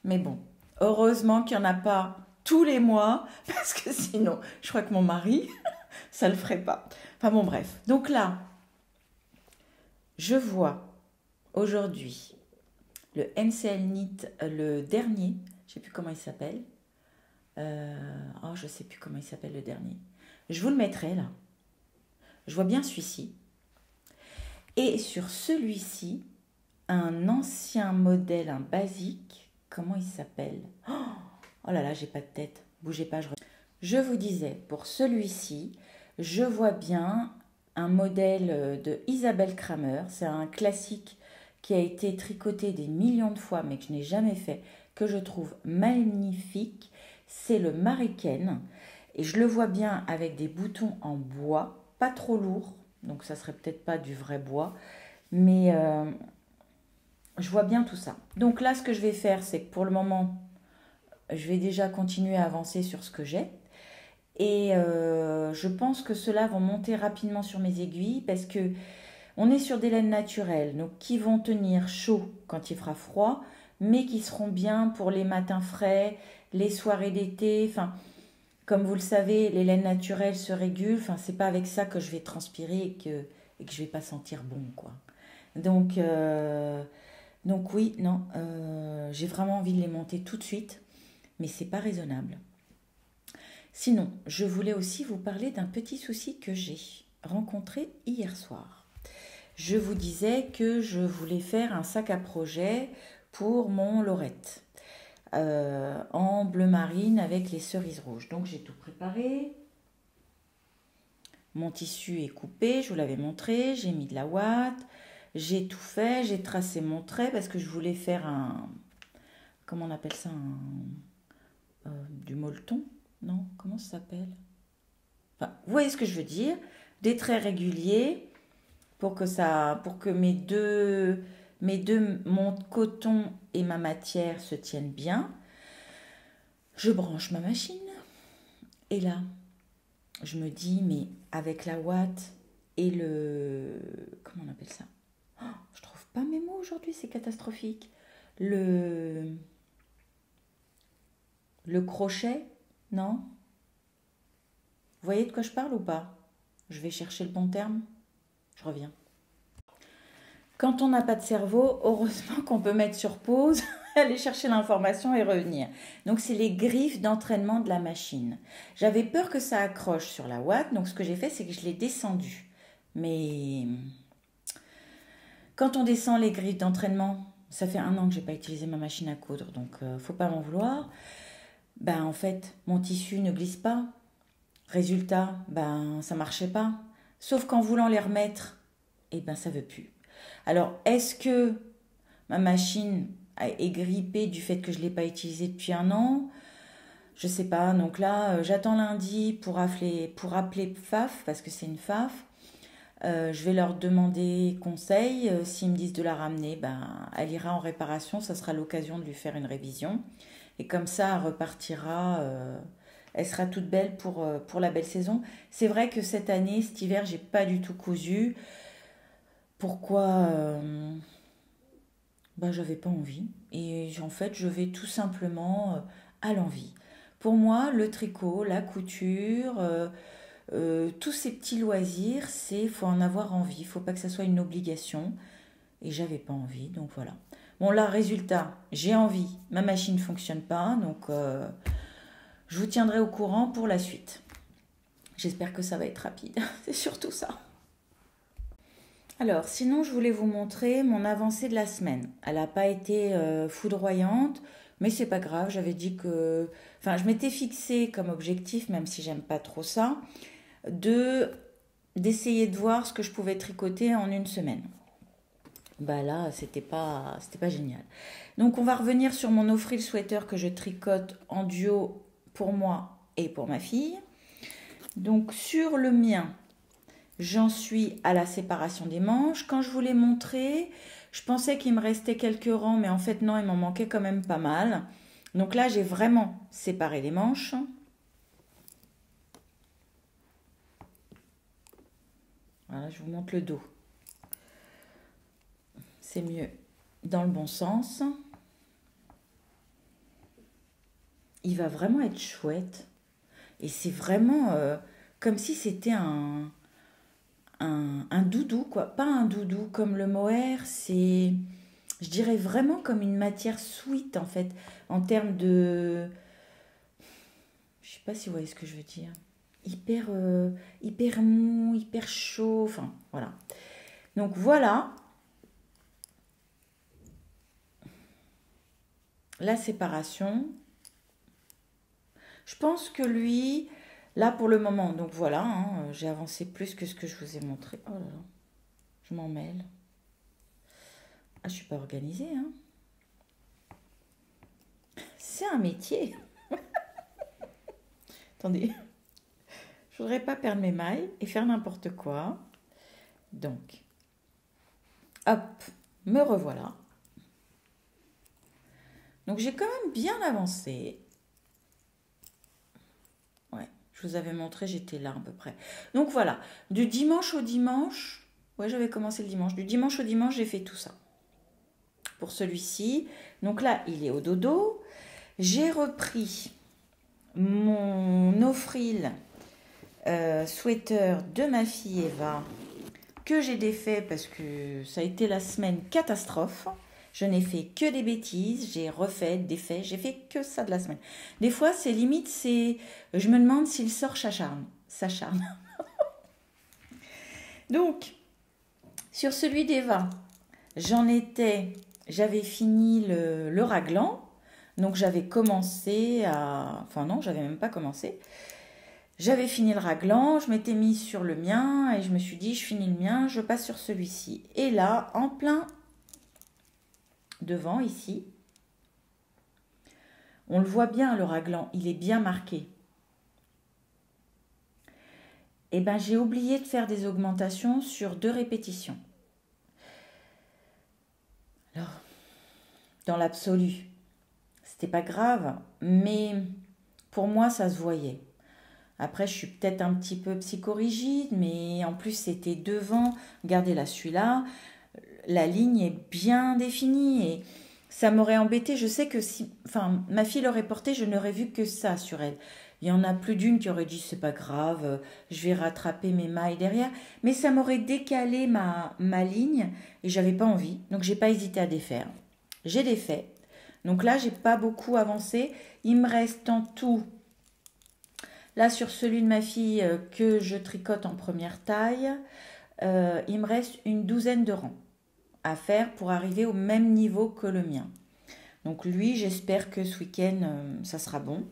Mais bon, heureusement qu'il n'y en a pas tous les mois, parce que sinon, je crois que mon mari, ça ne le ferait pas. Enfin bon, bref. Donc là, je vois aujourd'hui le Hansel Knit, le dernier, je ne sais plus comment il s'appelle. Je ne sais plus comment il s'appelle le dernier. Je vous le mettrai là. Je vois bien celui-ci. Et sur celui-ci, un ancien modèle, un basique. Comment il s'appelle? Oh là là, j'ai pas de tête. Bougez pas, je vous disais, pour celui-ci, je vois bien un modèle de Isabelle Kramer. C'est un classique qui a été tricoté des millions de fois, mais que je n'ai jamais fait, que je trouve magnifique. C'est le Mariken. Et je le vois bien avec des boutons en bois, pas trop lourds. Donc ça serait peut-être pas du vrai bois. Mais je vois bien tout ça. Donc là, ce que je vais faire, c'est que pour le moment, je vais déjà continuer à avancer sur ce que j'ai. Et je pense que ceux-là vont monter rapidement sur mes aiguilles parce que on est sur des laines naturelles, donc qui vont tenir chaud quand il fera froid, mais qui seront bien pour les matins frais, les soirées d'été. Enfin, comme vous le savez, les laines naturelles se régulent. Enfin, c'est pas avec ça que je vais transpirer et que je vais pas sentir bon, quoi. Donc oui, non, j'ai vraiment envie de les monter tout de suite, mais c'est pas raisonnable. Sinon, je voulais aussi vous parler d'un petit souci que j'ai rencontré hier soir. Je vous disais que je voulais faire un sac à projet pour mon Lorette en bleu marine avec les cerises rouges. Donc j'ai tout préparé. Mon tissu est coupé, je vous l'avais montré, j'ai mis de la ouate, j'ai tout fait, j'ai tracé mon trait parce que je voulais faire un... Comment on appelle ça du molleton? Non, comment ça s'appelle? Enfin, vous voyez ce que je veux dire? Des traits réguliers pour que mon coton et ma matière se tiennent bien. Je branche ma machine et là, je me dis, mais avec la ouate et le... Comment on appelle ça? Je trouve pas mes mots aujourd'hui, c'est catastrophique. Le crochet, non? Vous voyez de quoi je parle ou pas? Je vais chercher le bon terme. Je reviens. Quand on n'a pas de cerveau, heureusement qu'on peut mettre sur pause, aller chercher l'information et revenir. Donc c'est les griffes d'entraînement de la machine. J'avais peur que ça accroche sur la ouate, donc ce que j'ai fait, c'est que je l'ai descendu. Mais quand on descend les griffes d'entraînement, ça fait 1 an que j'ai pas utilisé ma machine à coudre, donc faut pas m'en vouloir. Ben en fait, mon tissu ne glisse pas. Résultat, ben ça marchait pas. Sauf qu'en voulant les remettre, eh ben ça veut plus. Alors, est-ce que ma machine est grippée du fait que je ne l'ai pas utilisée depuis 1 an? Je ne sais pas. Donc là, j'attends lundi pour appeler FAF, parce que c'est une FAF. Je vais leur demander conseil. S'ils me disent de la ramener, ben, elle ira en réparation. Ça sera l'occasion de lui faire une révision. Et comme ça, elle repartira. Elle sera toute belle pour la belle saison. C'est vrai que cette année, cet hiver, j'ai pas du tout cousu. Pourquoi j'avais pas envie. Et en fait, je vais tout simplement à l'envie. Pour moi, le tricot, la couture, tous ces petits loisirs, faut en avoir envie. Il faut pas que ça soit une obligation. Et j'avais pas envie, donc voilà. Bon là, résultat, j'ai envie. Ma machine ne fonctionne pas, donc je vous tiendrai au courant pour la suite. J'espère que ça va être rapide. C'est surtout ça. Alors, sinon, je voulais vous montrer mon avancée de la semaine. Elle n'a pas été foudroyante, mais c'est pas grave. J'avais dit que, enfin, je m'étais fixé comme objectif, même si j'aime pas trop ça, de d'essayer de voir ce que je pouvais tricoter en une semaine. Bah là, c'était pas génial. Donc, on va revenir sur mon no frill sweater que je tricote en duo pour moi et pour ma fille. Donc, sur le mien, j'en suis à la séparation des manches. Quand je vous l'ai montré, je pensais qu'il me restait quelques rangs, mais en fait non, il m'en manquait quand même pas mal. Donc là, j'ai vraiment séparé les manches. Voilà, je vous montre le dos. C'est mieux dans le bon sens. Il va vraiment être chouette. Et c'est vraiment comme si c'était un doudou, quoi. Pas un doudou comme le mohair, c'est, je dirais vraiment comme une matière sweet, en fait, en termes de... Je sais pas si vous voyez ce que je veux dire. Hyper mou, hyper chaud, enfin, voilà. Donc voilà, la séparation. Je pense que lui, là pour le moment, donc voilà, hein, j'ai avancé plus que ce que je vous ai montré. Oh là là, je m'en mêle. Ah, je suis pas organisée, hein. C'est un métier. Attendez, je voudrais pas perdre mes mailles et faire n'importe quoi. Donc, hop, me revoilà. Donc j'ai quand même bien avancé. Ouais, je vous avais montré, j'étais là à peu près. Donc voilà, du dimanche au dimanche, ouais, j'avais commencé le dimanche. Du dimanche au dimanche, j'ai fait tout ça. Pour celui-ci, donc là, il est au dodo. J'ai repris mon no frill sweater de ma fille Eva que j'ai défait parce que ça a été la semaine catastrophe. Je n'ai fait que des bêtises, j'ai refait, défait, j'ai fait que ça de la semaine. Des fois, c'est limite, je me demande si le sort s'acharne. Donc, sur celui d'Eva, j'avais fini le raglan. Donc j'avais commencé à... Enfin non, j'avais même pas commencé. J'avais fini le raglan, je m'étais mise sur le mien et je me suis dit, je finis le mien, je passe sur celui-ci. Et là, en plein devant ici, on le voit bien le raglan, il est bien marqué. Et ben j'ai oublié de faire des augmentations sur 2 répétitions. Alors, dans l'absolu, c'était pas grave, mais pour moi ça se voyait. Après, je suis peut-être un petit peu psychorigide, mais en plus, c'était devant. Regardez là, celui-là, la ligne est bien définie et ça m'aurait embêté. Je sais que si, enfin, ma fille l'aurait porté, je n'aurais vu que ça sur elle. Il y en a plus d'une qui aurait dit c'est pas grave, je vais rattraper mes mailles derrière, mais ça m'aurait décalé ma ligne et j'avais pas envie, donc j'ai pas hésité à défaire. J'ai défait. Donc là, j'ai pas beaucoup avancé. Il me reste en tout. Là, sur celui de ma fille que je tricote en première taille, il me reste une douzaine de rangs à faire pour arriver au même niveau que le mien. Donc lui, j'espère que ce week-end, ça sera bon.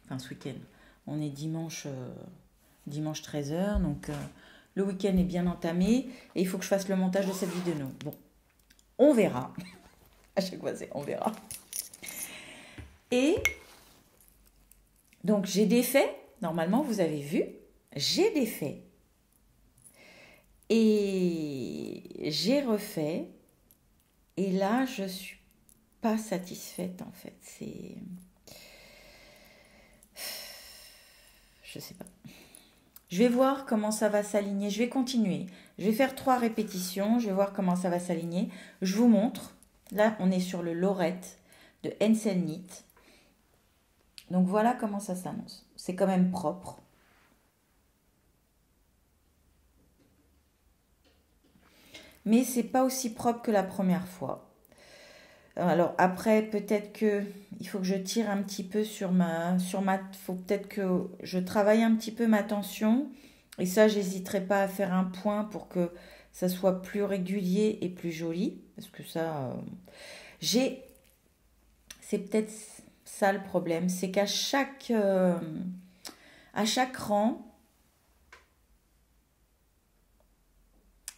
Enfin, ce week-end, on est dimanche 13h, donc le week-end est bien entamé et il faut que je fasse le montage de cette vidéo. Bon, on verra. À chaque fois, on verra. Et... donc j'ai défait, normalement vous avez vu, j'ai défait et j'ai refait et là je suis pas satisfaite en fait, je sais pas. Je vais voir comment ça va s'aligner, je vais continuer, je vais faire 3 répétitions, je vais voir comment ça va s'aligner, je vous montre. Là on est sur le Lorette de Ensel Knit. Donc voilà comment ça s'annonce. C'est quand même propre. Mais c'est pas aussi propre que la première fois. Alors après, peut-être que il faut que je tire un petit peu faut peut-être que je travaille un petit peu ma tension. Et ça, j'hésiterai pas à faire un point pour que ça soit plus régulier et plus joli. Parce que ça, c'est peut-être ça le problème, c'est qu'à chaque rang,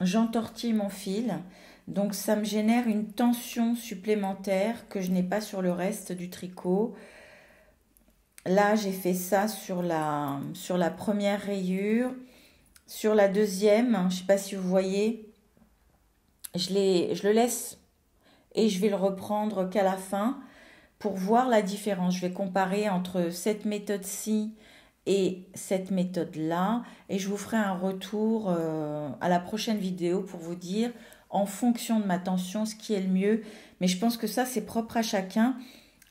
j'entortille mon fil. Donc ça me génère une tension supplémentaire que je n'ai pas sur le reste du tricot. Là, j'ai fait ça sur la première rayure. Sur la deuxième, je ne sais pas si vous voyez, je le laisse et je vais le reprendre qu'à la fin pour voir la différence. Je vais comparer entre cette méthode-ci et cette méthode-là et je vous ferai un retour à la prochaine vidéo pour vous dire en fonction de ma tension ce qui est le mieux. Mais je pense que ça, c'est propre à chacun.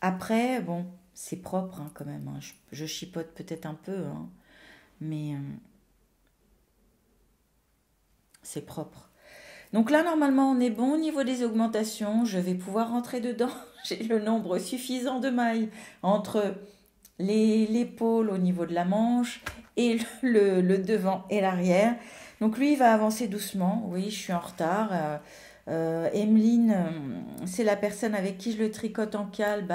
Après, bon, c'est propre quand même. Je chipote peut-être un peu, mais c'est propre. Donc là, normalement, on est bon au niveau des augmentations. Je vais pouvoir rentrer dedans. J'ai le nombre suffisant de mailles entre l'épaule au niveau de la manche et le devant et l'arrière. Donc lui, il va avancer doucement. Oui, je suis en retard. Emeline, c'est la personne avec qui je le tricote en cale.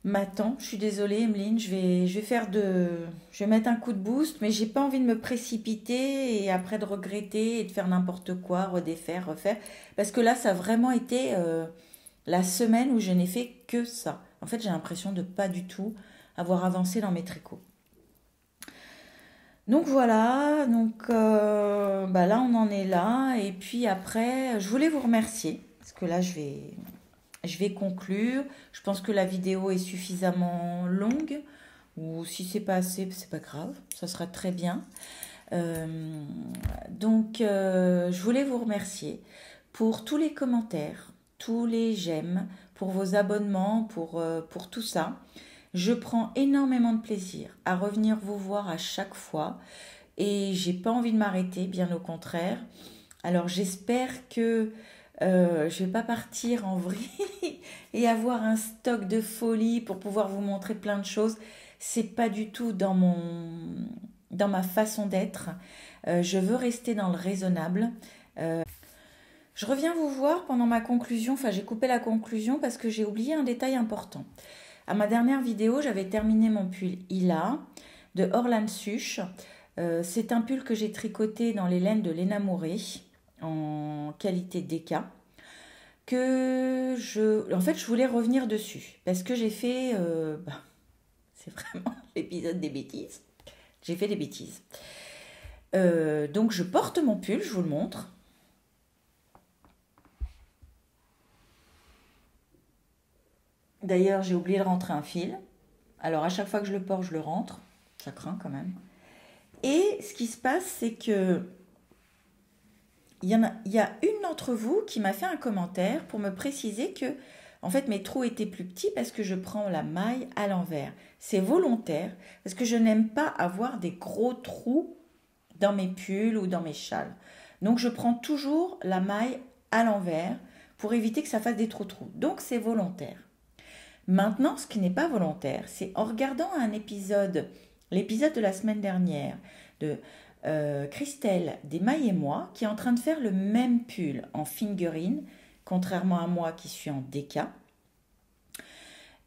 M'attend. Je suis désolée, Emeline. Je vais mettre un coup de boost, mais j'ai pas envie de me précipiter et après de regretter et de faire n'importe quoi, redéfaire, refaire. Parce que là, ça a vraiment été la semaine où je n'ai fait que ça. En fait, j'ai l'impression de pas du tout avoir avancé dans mes tricots. Donc voilà, là on en est là. Et puis après, je voulais vous remercier parce que là je vais conclure. Je pense que la vidéo est suffisamment longue ou si c'est pas assez, c'est pas grave, ça sera très bien. Je voulais vous remercier pour tous les commentaires, tous les j'aime, pour vos abonnements, pour tout ça. Je prends énormément de plaisir à revenir vous voir à chaque fois et j'ai pas envie de m'arrêter, bien au contraire. Alors j'espère que je vais pas partir en vrille et avoir un stock de folie pour pouvoir vous montrer plein de choses. C'est pas du tout dans ma façon d'être. Je veux rester dans le raisonnable. Je reviens vous voir pendant ma conclusion. Enfin, j'ai coupé la conclusion parce que j'ai oublié un détail important. À ma dernière vidéo, j'avais terminé mon pull Ila de Orlan Such. C'est un pull que j'ai tricoté dans les laines de Léna Mouret en qualité DK. En fait, je voulais revenir dessus parce que j'ai fait... c'est vraiment l'épisode des bêtises. J'ai fait des bêtises. Donc, je porte mon pull, je vous le montre. D'ailleurs, j'ai oublié de rentrer un fil. Alors, à chaque fois que je le porte, je le rentre. Ça craint quand même. Et ce qui se passe, c'est que il y a une d'entre vous qui m'a fait un commentaire pour me préciser que, en fait, mes trous étaient plus petits parce que je prends la maille à l'envers. C'est volontaire parce que je n'aime pas avoir des gros trous dans mes pulls ou dans mes châles. Donc, je prends toujours la maille à l'envers pour éviter que ça fasse des trous-trous. Donc, c'est volontaire. Maintenant, ce qui n'est pas volontaire, c'est en regardant l'épisode de la semaine dernière de Christelle Desmailles et moi, qui est en train de faire le même pull en fingering, contrairement à moi qui suis en DK.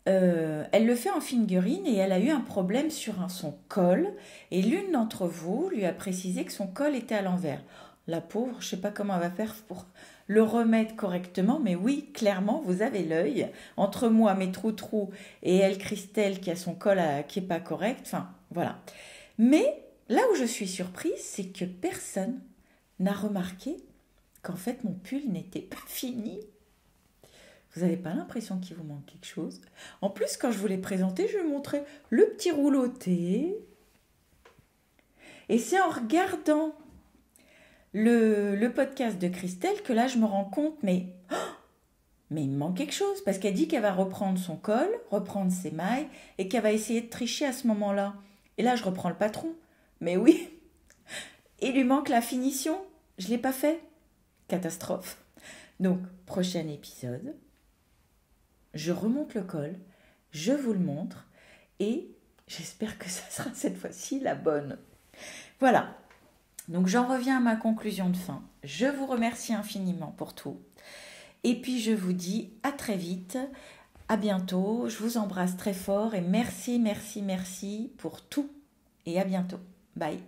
Elle le fait en fingering et elle a eu un problème sur son col. Et l'une d'entre vous lui a précisé que son col était à l'envers. La pauvre, je ne sais pas comment elle va faire pour le remettre correctement, mais oui, clairement, vous avez l'œil. Entre moi, mes trous et elle, Christelle, qui a son col qui n'est pas correct. Enfin, voilà. Mais là où je suis surprise, c'est que personne n'a remarqué qu'en fait, mon pull n'était pas fini. Vous n'avez pas l'impression qu'il vous manque quelque chose? En plus, quand je vous l'ai présenté, je lui montrais le petit rouleauté. Et c'est en regardant le podcast de Christelle que là, je me rends compte, mais il me manque quelque chose. Parce qu'elle dit qu'elle va reprendre son col, reprendre ses mailles, et qu'elle va essayer de tricher à ce moment-là. Et là, je reprends le patron. Mais oui, il lui manque la finition. Je ne l'ai pas fait. Catastrophe. Donc, prochain épisode, je remonte le col, je vous le montre, et j'espère que ça sera cette fois-ci la bonne. Voilà. Donc j'en reviens à ma conclusion de fin. Je vous remercie infiniment pour tout. Et puis je vous dis à très vite, à bientôt. Je vous embrasse très fort et merci, merci, merci pour tout. Et à bientôt. Bye.